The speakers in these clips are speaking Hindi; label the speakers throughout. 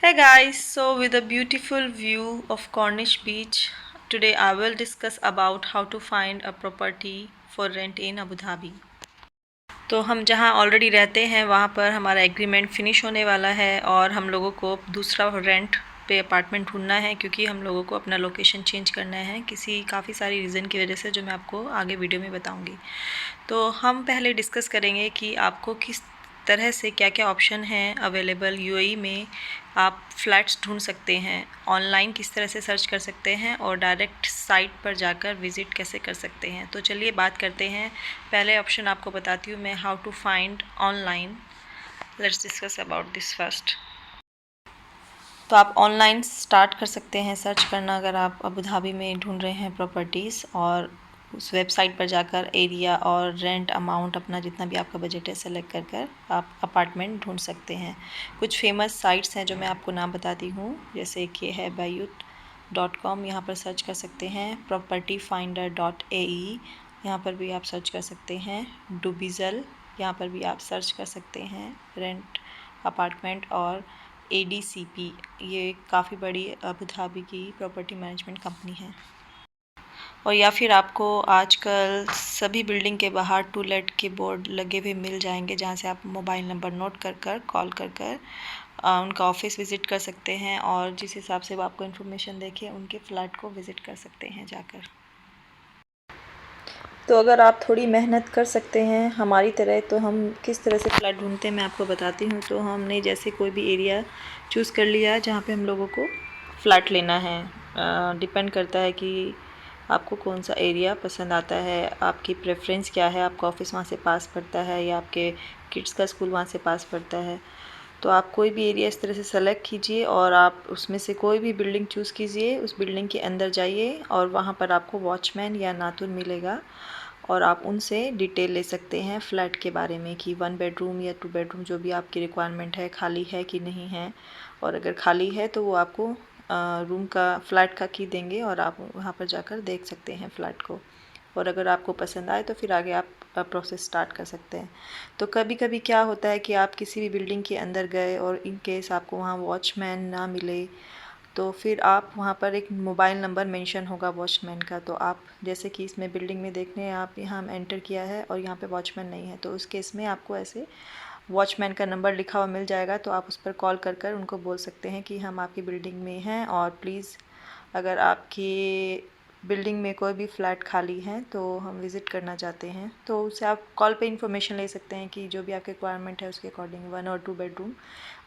Speaker 1: Hey guys, so with a beautiful view of Cornish Beach, today I will discuss about how to find a property for rent in Abu Dhabi. तो हम जहाँ ऑलरेडी रहते हैं वहाँ पर हमारा एग्रीमेंट फिनिश होने वाला है और हम लोगों को दूसरा रेंट पे अपार्टमेंट ढूंढना है क्योंकि हम लोगों को अपना लोकेशन चेंज करना है किसी काफ़ी सारी रीज़न की वजह से जो मैं आपको आगे वीडियो में बताऊंगी। तो हम पहले डिस्कस करेंगे कि आपको किस तरह से क्या क्या ऑप्शन हैं अवेलेबल यूएई में। आप फ्लैट्स ढूंढ सकते हैं, ऑनलाइन किस तरह से सर्च कर सकते हैं और डायरेक्ट साइट पर जाकर विज़िट कैसे कर सकते हैं। तो चलिए बात करते हैं। पहले ऑप्शन आपको बताती हूँ मैं, how to find online. Let's discuss about this first. तो आप ऑनलाइन स्टार्ट कर सकते हैं सर्च करना अगर आप अबू धाबी में ढूंढ रहे हैं प्रॉपर्टीज़, और उस वेबसाइट पर जाकर एरिया और रेंट अमाउंट अपना जितना भी आपका बजट है सेलेक्ट कर कर आप अपार्टमेंट ढूंढ सकते हैं। कुछ फेमस साइट्स हैं जो मैं आपको नाम बताती हूँ, जैसे कि है bayut.com, यहाँ पर सर्च कर सकते हैं। propertyfinder.ae, यहाँ पर भी आप सर्च कर सकते हैं। डुबिज़ल, यहाँ पर भी आप सर्च कर सकते हैं रेंट अपार्टमेंट। और ADCP, ये काफ़ी बड़ी अबू धाबी की प्रॉपर्टी मैनेजमेंट कंपनी है। और या फिर आपको आजकल सभी बिल्डिंग के बाहर टू लेट के बोर्ड लगे हुए मिल जाएंगे, जहाँ से आप मोबाइल नंबर नोट कर कर कॉल कर कर उनका ऑफिस विज़िट कर सकते हैं और जिस हिसाब से वो आपको इन्फॉर्मेशन देखे उनके फ्लैट को विज़िट कर सकते हैं जाकर। तो अगर आप थोड़ी मेहनत कर सकते हैं हमारी तरह, तो हम किस तरह से फ्लैट ढूंढते हैं मैं आपको बताती हूँ। तो हमने जैसे कोई भी एरिया चूज़ कर लिया जहाँ पे हम लोगों को फ़्लैट लेना है। डिपेंड करता है कि आपको कौन सा एरिया पसंद आता है, आपकी प्रेफरेंस क्या है, आपका ऑफिस वहाँ से पास पड़ता है या आपके किड्स का स्कूल वहाँ से पास पड़ता है। तो आप कोई भी एरिया इस तरह से सेलेक्ट कीजिए और आप उसमें से कोई भी बिल्डिंग चूज़ कीजिए, उस बिल्डिंग के अंदर जाइए और वहाँ पर आपको वॉचमैन या नातुन मिलेगा और आप उनसे डिटेल ले सकते हैं फ़्लैट के बारे में कि 1 बेडरूम या 2 बेडरूम जो भी आपकी रिक्वायरमेंट है खाली है कि नहीं है। और अगर खाली है तो वो आपको रूम का फ़्लैट का की देंगे और आप वहाँ पर जाकर देख सकते हैं फ़्लैट को। और अगर आपको पसंद आए तो फिर आगे आप प्रोसेस स्टार्ट कर सकते हैं। तो कभी कभी क्या होता है कि आप किसी भी बिल्डिंग के अंदर गए और इन केस आपको वहाँ वॉचमैन ना मिले, तो फिर आप वहाँ पर एक मोबाइल नंबर मेंशन होगा वॉचमैन का। तो आप जैसे कि इसमें बिल्डिंग में देखने आप यहाँ एंटर किया है और यहाँ पे वॉचमैन नहीं है, तो उस केस में आपको ऐसे वॉचमैन का नंबर लिखा हुआ मिल जाएगा। तो आप उस पर कॉल कर कर उनको बोल सकते हैं कि हम आपकी बिल्डिंग में हैं और प्लीज़ अगर आपकी बिल्डिंग में कोई भी फ़्लैट खाली है तो हम विज़िट करना चाहते हैं। तो उससे आप कॉल पे इन्फॉर्मेशन ले सकते हैं कि जो भी आपकी रिक्वायरमेंट है उसके अकॉर्डिंग 1 और 2 बेडरूम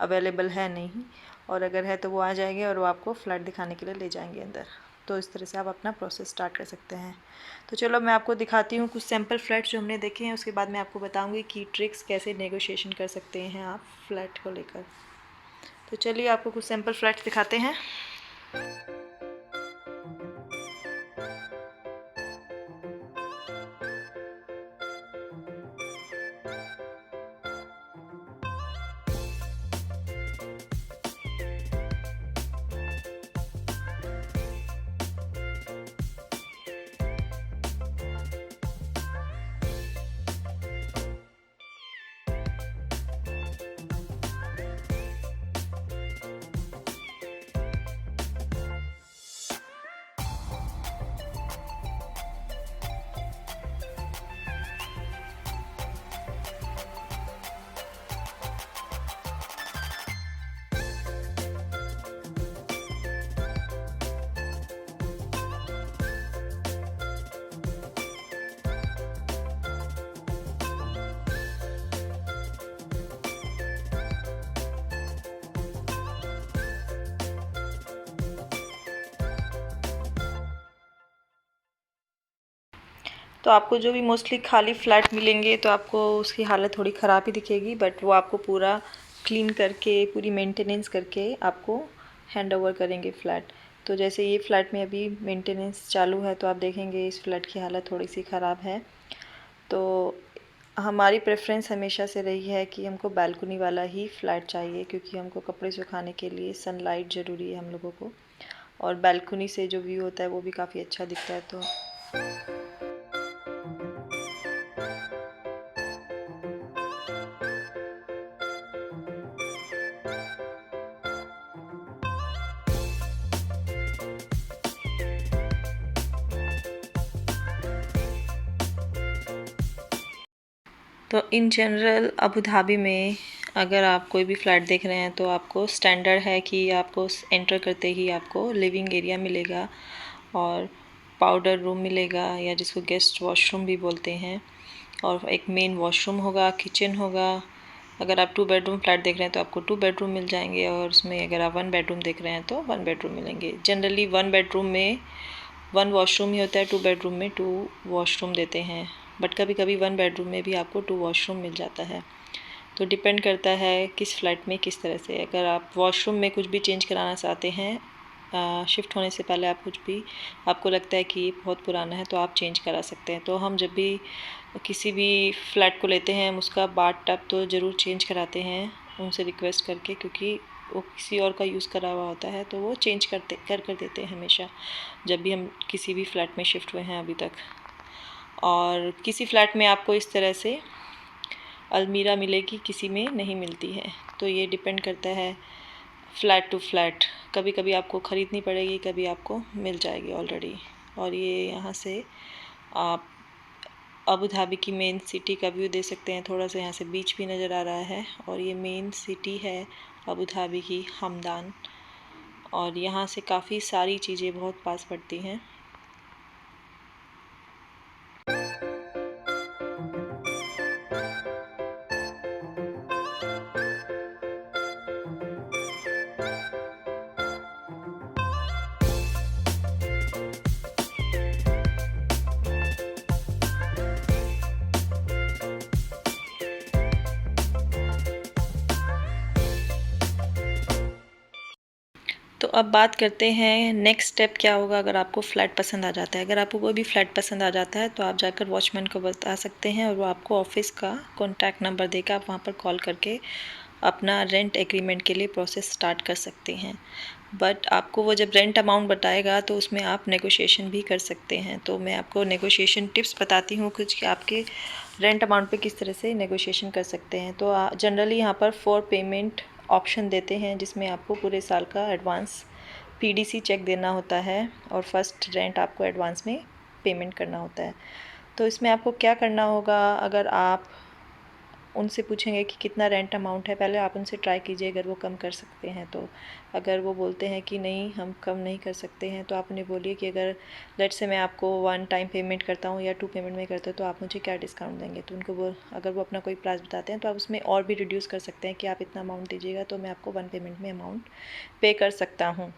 Speaker 1: अवेलेबल है नहीं, और अगर है तो वो आ जाएंगे और वो आपको फ़्लैट दिखाने के लिए ले जाएंगे अंदर। तो इस तरह से आप अपना प्रोसेस स्टार्ट कर सकते हैं। तो चलो मैं आपको दिखाती हूँ कुछ सैम्पल फ़्लैट्स जो हमने देखे हैं, उसके बाद मैं आपको बताऊँगी कि ट्रिक्स कैसे नेगोशिएशन कर सकते हैं आप फ़्लैट को लेकर। तो चलिए आपको कुछ सैम्पल फ़्लैट्स दिखाते हैं। तो आपको जो भी मोस्टली खाली फ्लैट मिलेंगे तो आपको उसकी हालत थोड़ी ख़राब ही दिखेगी, बट वो आपको पूरा क्लीन करके पूरी मेंटेनेंस करके आपको हैंड ओवर करेंगे फ़्लैट। तो जैसे ये फ़्लैट में अभी मेंटेनेंस चालू है तो आप देखेंगे इस फ्लैट की हालत थोड़ी सी ख़राब है। तो हमारी प्रेफरेंस हमेशा से रही है कि हमको बालकनी वाला ही फ़्लैट चाहिए, क्योंकि हमको कपड़े सुखाने के लिए सनलाइट ज़रूरी है हम लोगों को, और बालकनी से जो व्यू होता है वो भी काफ़ी अच्छा दिखता है। तो तो इन जनरल अबू धाबी में अगर आप कोई भी फ़्लैट देख रहे हैं तो आपको स्टैंडर्ड है कि आपको एंटर करते ही आपको लिविंग एरिया मिलेगा और पाउडर रूम मिलेगा, या जिसको गेस्ट वॉशरूम भी बोलते हैं, और एक मेन वॉशरूम होगा, किचन होगा। अगर आप 2 बेडरूम फ्लैट देख रहे हैं तो आपको 2 बेडरूम मिल जाएंगे, और उसमें अगर आप 1 बेडरूम देख रहे हैं तो 1 बेडरूम मिलेंगे। जनरली 1 बेडरूम में 1 वॉशरूम ही होता है, 2 बेडरूम में 2 वॉशरूम देते हैं, बट कभी कभी 1 बेडरूम में भी आपको 2 वॉशरूम मिल जाता है। तो डिपेंड करता है किस फ्लैट में किस तरह से। अगर आप वॉशरूम में कुछ भी चेंज कराना चाहते हैं, शिफ्ट होने से पहले आप कुछ भी आपको लगता है कि ये बहुत पुराना है तो आप चेंज करा सकते हैं। तो हम जब भी किसी भी फ्लैट को लेते हैं हम उसका बाथ टब तो ज़रूर चेंज कराते हैं उनसे रिक्वेस्ट करके, क्योंकि वो किसी और का यूज़ करा हुआ होता है तो वो चेंज कर देते हैं हमेशा, जब भी हम किसी भी फ्लैट में शिफ्ट हुए हैं अभी तक। और किसी फ्लैट में आपको इस तरह से अलमीरा मिलेगी, किसी में नहीं मिलती है। तो ये डिपेंड करता है फ़्लैट टू फ्लैट। कभी कभी आपको ख़रीदनी पड़ेगी, कभी आपको मिल जाएगी ऑलरेडी। और ये यहाँ से आप अबू धाबी की मेन सिटी का व्यू दे सकते हैं। थोड़ा सा यहाँ से बीच भी नज़र आ रहा है, और ये मेन सिटी है अबू धाबी की, हमदान। और यहाँ से काफ़ी सारी चीज़ें बहुत पास पड़ती हैं। तो अब बात करते हैं नेक्स्ट स्टेप क्या होगा अगर आपको फ़्लैट पसंद आ जाता है। अगर आपको कोई भी फ़्लैट पसंद आ जाता है तो आप जाकर वॉचमैन को बता सकते हैं, और वो आपको ऑफ़िस का कॉन्टैक्ट नंबर देकर आप वहाँ पर कॉल करके अपना रेंट एग्रीमेंट के लिए प्रोसेस स्टार्ट कर सकते हैं। बट आपको वो जब रेंट अमाउंट बताएगा तो उसमें आप नेगोशिएशन भी कर सकते हैं। तो मैं आपको नेगोशिएशन टिप्स बताती हूँ कुछ कि आपके रेंट अमाउंट पे किस तरह से नेगोशिएशन कर सकते हैं। तो जनरली यहाँ पर 4 पेमेंट ऑप्शन देते हैं, जिसमें आपको पूरे साल का एडवांस पीडीसी चेक देना होता है, और फर्स्ट रेंट आपको एडवांस में पेमेंट करना होता है। तो इसमें आपको क्या करना होगा, अगर आप उनसे पूछेंगे कि कितना रेंट अमाउंट है, पहले आप उनसे ट्राई कीजिए अगर वो कम कर सकते हैं तो। अगर वो बोलते हैं कि नहीं हम कम नहीं कर सकते हैं, तो आप उन्हें बोलिए कि अगर लेट से मैं आपको 1 टाइम पेमेंट करता हूँ या 2 पेमेंट में करता हूँ तो आप मुझे क्या डिस्काउंट देंगे। तो उनको वो अगर वो अपना कोई प्राइस बताते हैं तो आप उसमें और भी रिड्यूस कर सकते हैं कि आप इतना अमाउंट दीजिएगा तो मैं आपको 1 पेमेंट में अमाउंट पे कर सकता हूँ।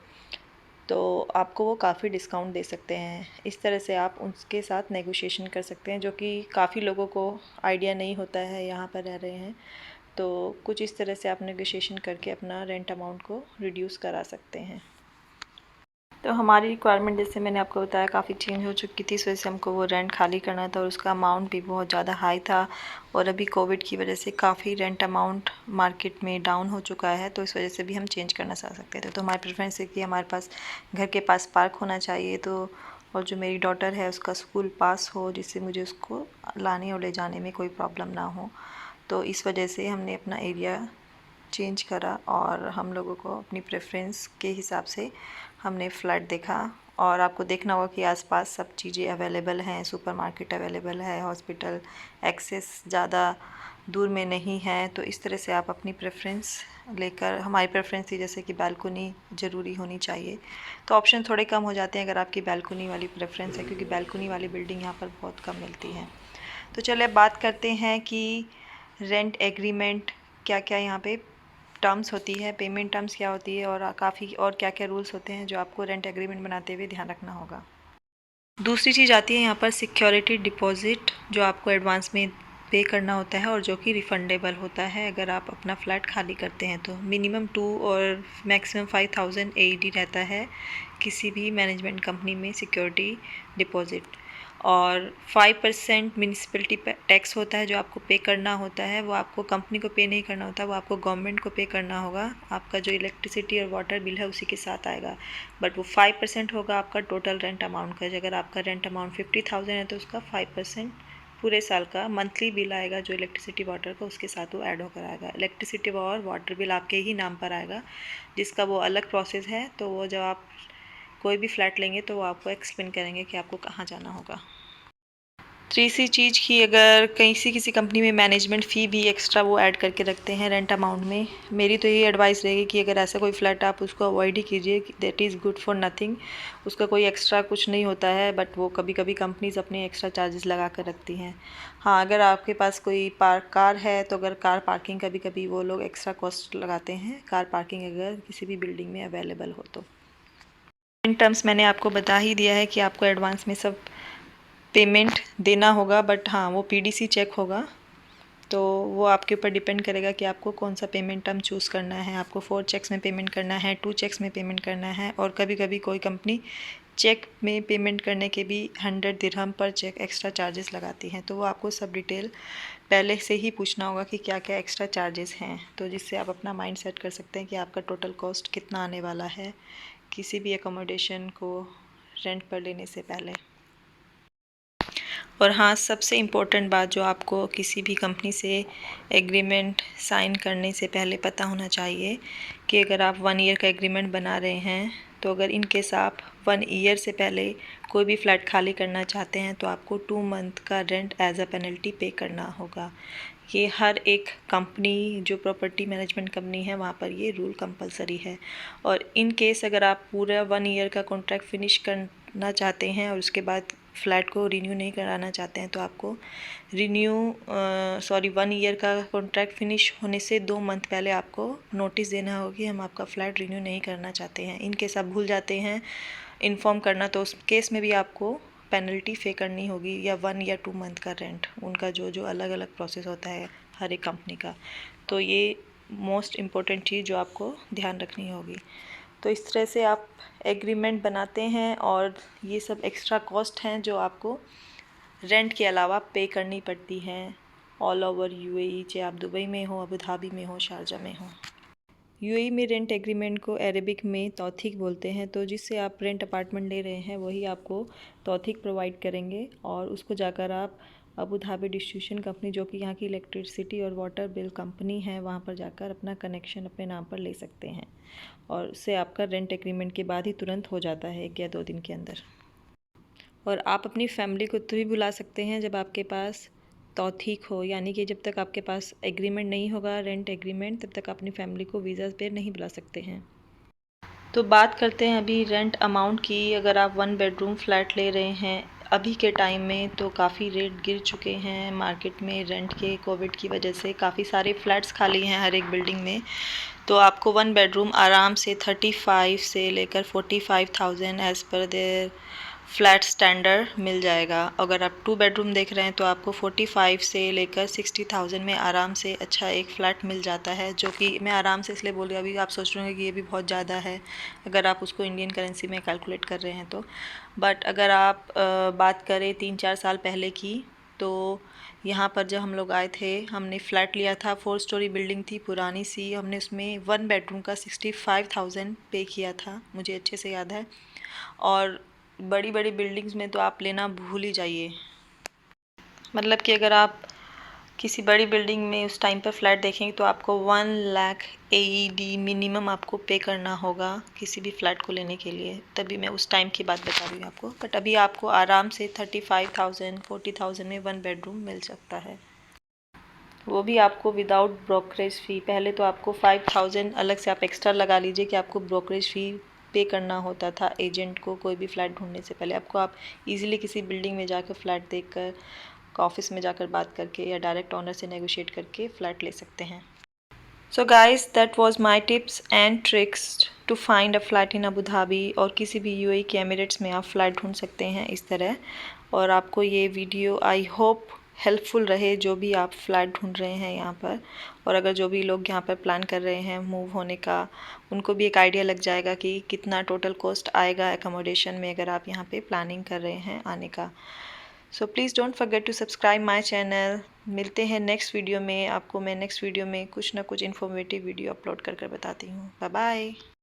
Speaker 1: तो आपको वो काफ़ी डिस्काउंट दे सकते हैं। इस तरह से आप उनके साथ नेगोशिएशन कर सकते हैं, जो कि काफ़ी लोगों को आइडिया नहीं होता है, यहाँ पर रह रहे हैं। तो कुछ इस तरह से आप नेगोशिएशन करके अपना रेंट अमाउंट को रिड्यूस करा सकते हैं। तो हमारी रिक्वायरमेंट जैसे मैंने आपको बताया काफ़ी चेंज हो चुकी थी, इस वजह से हमको वो रेंट खाली करना था, और उसका अमाउंट भी बहुत ज़्यादा हाई था। और अभी कोविड की वजह से काफ़ी रेंट अमाउंट मार्केट में डाउन हो चुका है, तो इस वजह से भी हम चेंज करना चाह सकते थे। तो हमारी प्रेफरेंस है कि हमारे पास घर के पास पार्क होना चाहिए, तो और जो मेरी डॉटर है उसका स्कूल पास हो, जिससे मुझे उसको लाने और ले जाने में कोई प्रॉब्लम ना हो। तो इस वजह से हमने अपना एरिया चेंज करा, और हम लोगों को अपनी प्रेफरेंस के हिसाब से हमने फ़्लैट देखा। और आपको देखना होगा कि आसपास सब चीज़ें अवेलेबल हैं, सुपरमार्केट अवेलेबल है, हॉस्पिटल एक्सेस ज़्यादा दूर में नहीं है। तो इस तरह से आप अपनी प्रेफरेंस लेकर, हमारी प्रेफरेंस थी जैसे कि बालकनी ज़रूरी होनी चाहिए, तो ऑप्शन थोड़े कम हो जाते हैं अगर आपकी बालकनी वाली प्रेफरेंस है, क्योंकि बालकनी वाली बिल्डिंग यहाँ पर बहुत कम मिलती हैं। तो चलिए अब बात करते हैं कि रेंट एग्रीमेंट क्या क्या यहाँ पे टर्म्स होती है, पेमेंट टर्म्स क्या होती है, और काफ़ी और क्या क्या रूल्स होते हैं जो आपको रेंट एग्रीमेंट बनाते हुए ध्यान रखना होगा। दूसरी चीज़ आती है यहाँ पर सिक्योरिटी डिपॉज़िट, जो आपको एडवांस में पे करना होता है और जो कि रिफ़ंडेबल होता है अगर आप अपना फ़्लैट खाली करते हैं तो। मिनिमम 2 और मैक्सिमम 5000 AED रहता है किसी भी मैनेजमेंट कंपनी में सिक्योरिटी डिपॉज़िट। और 5% म्यूनिसिपैलिटी टैक्स होता है जो आपको पे करना होता है, वो आपको कंपनी को पे नहीं करना होता, वो आपको गवर्नमेंट को पे करना होगा। आपका जो इलेक्ट्रिसिटी और वाटर बिल है उसी के साथ आएगा, बट वो 5% होगा आपका टोटल रेंट अमाउंट का। अगर आपका रेंट अमाउंट 50,000 है तो उसका 5% पूरे साल का मंथली बिल आएगा जो इलेक्ट्रिसिटी वाटर का, उसके साथ वो ऐड होकर आएगा। इलेक्ट्रिसिटी और वाटर बिल आपके ही नाम पर आएगा, जिसका वो अलग प्रोसेस है। तो वो जब आप कोई भी फ़्लैट लेंगे तो वो आपको एक्सप्लेन करेंगे कि आपको कहाँ जाना होगा। तीसरी चीज़ की अगर किसी कंपनी में मैनेजमेंट फ़ी भी एक्स्ट्रा वो ऐड करके रखते हैं रेंट अमाउंट में। मेरी तो यही एडवाइस रहेगी कि अगर ऐसा कोई फ्लैट आप उसको अवॉइड ही कीजिए, that is good for nothing. उसका कोई एक्स्ट्रा कुछ नहीं होता है, बट वो कभी कभी कंपनीज अपने एक्स्ट्रा चार्जेस लगा कर रखती हैं। हाँ, अगर आपके पास कोई कार है तो अगर कार पार्किंग कभी कभी वो लोग एक्स्ट्रा कॉस्ट लगाते हैं, कार पार्किंग अगर किसी भी बिल्डिंग में अवेलेबल हो तो। इन टर्म्स मैंने आपको बता ही दिया है कि आपको एडवांस में सब पेमेंट देना होगा, बट हाँ वो पीडीसी चेक होगा, तो वो आपके ऊपर डिपेंड करेगा कि आपको कौन सा पेमेंट टर्म चूज़ करना है। आपको 4 चेक्स में पेमेंट करना है, 2 चेक्स में पेमेंट करना है, और कभी कभी कोई कंपनी चेक में पेमेंट करने के भी 100 दिरहम पर चेक एक्स्ट्रा चार्जेस लगाती हैं। तो वो आपको सब डिटेल पहले से ही पूछना होगा कि क्या क्या एक्स्ट्रा चार्जेस हैं, तो जिससे आप अपना माइंड सेट कर सकते हैं कि आपका टोटल कॉस्ट कितना आने वाला है किसी भी एकोमोडेशन को रेंट पर लेने से पहले। और हाँ, सबसे इम्पोर्टेंट बात जो आपको किसी भी कंपनी से एग्रीमेंट साइन करने से पहले पता होना चाहिए कि अगर आप 1 ईयर का एग्रीमेंट बना रहे हैं, तो अगर इन केस आप 1 ईयर से पहले कोई भी फ़्लैट खाली करना चाहते हैं तो आपको 2 मंथ का रेंट एज अ पेनल्टी पे करना होगा। ये हर एक कंपनी जो प्रॉपर्टी मैनेजमेंट कंपनी है वहाँ पर ये रूल कंपलसरी है। और इन केस अगर आप पूरा 1 ईयर का कॉन्ट्रैक्ट फिनिश करना चाहते हैं और उसके बाद फ्लैट को रिन्यू नहीं कराना चाहते हैं, तो आपको 1 ईयर का कॉन्ट्रैक्ट फिनिश होने से 2 मंथ पहले आपको नोटिस देना होगा कि हम आपका फ़्लैट रिन्यू नहीं करना चाहते हैं। इन केस आप भूल जाते हैं इन्फॉर्म करना, तो उस केस में भी आपको पेनल्टी पे करनी होगी, या 1 या 2 मंथ का रेंट, उनका जो अलग अलग प्रोसेस होता है हर एक कंपनी का। तो ये मोस्ट इम्पोर्टेंट चीज़ जो आपको ध्यान रखनी होगी। तो इस तरह से आप एग्रीमेंट बनाते हैं, और ये सब एक्स्ट्रा कॉस्ट हैं जो आपको रेंट के अलावा पे करनी पड़ती हैं ऑल ओवर यूएई, चाहे आप दुबई में हो, अबू धाबी में हो, शारजा में हो। यूएई में रेंट एग्रीमेंट को अरेबिक में तौथीक बोलते हैं। तो जिससे आप रेंट अपार्टमेंट ले रहे हैं वही आपको तौथीक प्रोवाइड करेंगे, और उसको जाकर आप अबू धाबी डिस्ट्रीब्यूशन कंपनी, जो कि यहाँ की इलेक्ट्रिसिटी और वाटर बिल कंपनी है, वहाँ पर जाकर अपना कनेक्शन अपने नाम पर ले सकते हैं, और उससे आपका रेंट एग्रीमेंट के बाद ही तुरंत हो जाता है 1 या 2 दिन के अंदर। और आप अपनी फैमिली को तभी बुला सकते हैं जब आपके पास तौथीक हो, यानी कि जब तक आपके पास एग्रीमेंट नहीं होगा रेंट एग्रीमेंट, तब तक अपनी फैमिली को वीज़ा पे नहीं बुला सकते हैं। तो बात करते हैं अभी रेंट अमाउंट की। अगर आप 1 बेडरूम फ्लैट ले रहे हैं अभी के टाइम में, तो काफ़ी रेट गिर चुके हैं मार्केट में रेंट के। कोविड की वजह से काफ़ी सारे फ्लैट्स खाली हैं हर एक बिल्डिंग में। तो आपको 1 बेडरूम आराम से 35 से लेकर 45,000 as per there flat standard मिल जाएगा। अगर आप 2 बेडरूम देख रहे हैं तो आपको 45 से लेकर 60,000 में आराम से अच्छा एक फ़्लैट मिल जाता है, जो कि मैं आराम से इसलिए बोल रही हूँ, अभी आप सोच रहे होंगे कि ये भी बहुत ज़्यादा है अगर आप उसको इंडियन करेंसी में कैलकुलेट कर रहे हैं तो। बट अगर आप बात करें 3-4 साल पहले की, तो यहाँ पर जब हम लोग आए थे हमने फ़्लैट लिया था, 4 स्टोरी बिल्डिंग थी पुरानी सी, हमने उसमें 1 बेडरूम का 65,000 पे किया था, मुझे अच्छे से याद है। और बड़ी बड़ी बिल्डिंग्स में तो आप लेना भूल ही जाइए। मतलब कि अगर आप किसी बड़ी बिल्डिंग में उस टाइम पर फ्लैट देखेंगे तो आपको 1 लाख AED मिनिमम आपको पे करना होगा किसी भी फ्लैट को लेने के लिए। तभी मैं उस टाइम की बात बता रही हूँ आपको। बट अभी आपको आराम से 35,000 40,000 में 1 बेडरूम मिल सकता है, वो भी आपको विदाउट ब्रोकरेज फ़ी। पहले तो आपको 5,000 अलग से आप एक्स्ट्रा लगा लीजिए कि आपको ब्रोकरेज फ़ी पे करना होता था एजेंट को कोई भी फ़्लैट ढूंढने से पहले। आपको आप इजीली किसी बिल्डिंग में जाकर फ़्लैट देखकर, ऑफिस में जाकर बात करके, या डायरेक्ट ऑनर से नेगोशिएट करके फ़्लैट ले सकते हैं। So guys, that was my tips and tricks to find a flat in Abu Dhabi, और किसी भी यूएई के एमिरेट्स में आप फ़्लैट ढूंढ सकते हैं इस तरह। और आपको ये वीडियो आई होप हेल्पफुल रहे जो भी आप फ्लैट ढूंढ रहे हैं यहाँ पर। और अगर जो भी लोग यहाँ पर प्लान कर रहे हैं मूव होने का, उनको भी एक आइडिया लग जाएगा कि कितना टोटल कॉस्ट आएगा एकोमोडेशन में अगर आप यहाँ पे प्लानिंग कर रहे हैं आने का। So please don't forget to subscribe my channel. मिलते हैं नेक्स्ट वीडियो में। आपको मैं नेक्स्ट वीडियो में कुछ ना कुछ इन्फॉर्मेटिव वीडियो अपलोड कर बताती हूँ। Bye bye.